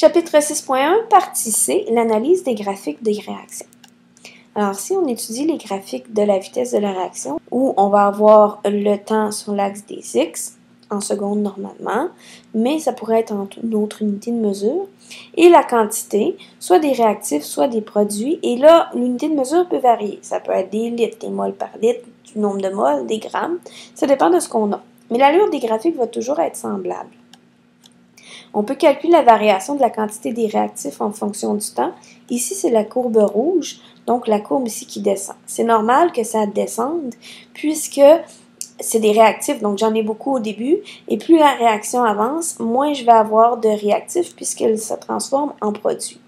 Chapitre 6.1, partie C, l'analyse des graphiques des réactions. Alors, si on étudie les graphiques de la vitesse de la réaction, où on va avoir le temps sur l'axe des X, en secondes normalement, mais ça pourrait être en une autre unité de mesure, et la quantité, soit des réactifs, soit des produits, et là, l'unité de mesure peut varier. Ça peut être des litres, des moles par litre, du nombre de moles, des grammes, ça dépend de ce qu'on a. Mais l'allure des graphiques va toujours être semblable. On peut calculer la variation de la quantité des réactifs en fonction du temps. Ici, c'est la courbe rouge, donc la courbe ici qui descend. C'est normal que ça descende puisque c'est des réactifs, donc j'en ai beaucoup au début, et plus la réaction avance, moins je vais avoir de réactifs puisqu'elle se transforme en produits.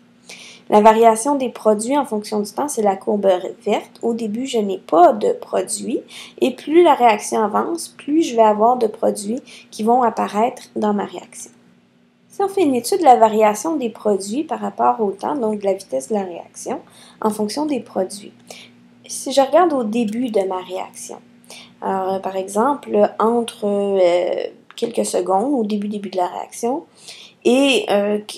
La variation des produits en fonction du temps, c'est la courbe verte. Au début, je n'ai pas de produits, et plus la réaction avance, plus je vais avoir de produits qui vont apparaître dans ma réaction. Si on fait une étude de la variation des produits par rapport au temps, donc de la vitesse de la réaction, en fonction des produits. Si je regarde au début de ma réaction, alors par exemple, entre quelques secondes, au début de la réaction, et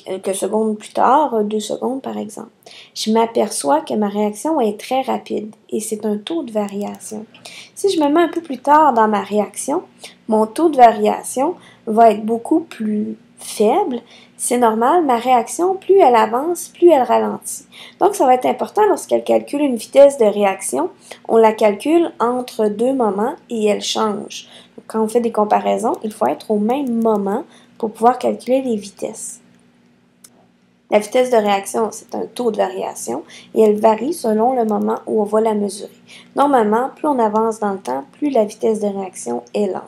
quelques secondes plus tard, 2 secondes par exemple, je m'aperçois que ma réaction est très rapide et c'est un taux de variation. Si je me mets un peu plus tard dans ma réaction, mon taux de variation va être beaucoup plus faible. C'est normal, ma réaction, plus elle avance, plus elle ralentit. Donc, ça va être important lorsqu'elle calcule une vitesse de réaction, on la calcule entre deux moments et elle change. Donc, quand on fait des comparaisons, il faut être au même moment pour pouvoir calculer les vitesses. La vitesse de réaction, c'est un taux de variation et elle varie selon le moment où on va la mesurer. Normalement, plus on avance dans le temps, plus la vitesse de réaction est lente.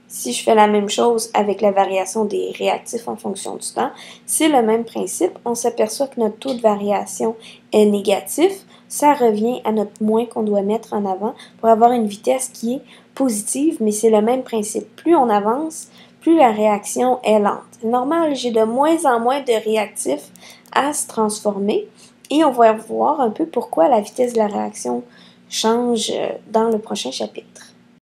Si je fais la même chose avec la variation des réactifs en fonction du temps, c'est le même principe. On s'aperçoit que notre taux de variation est négatif. Ça revient à notre moins qu'on doit mettre en avant pour avoir une vitesse qui est positive, mais c'est le même principe. Plus on avance, plus la réaction est lente. C'est normal, j'ai de moins en moins de réactifs à se transformer et on va voir un peu pourquoi la vitesse de la réaction change dans le prochain chapitre.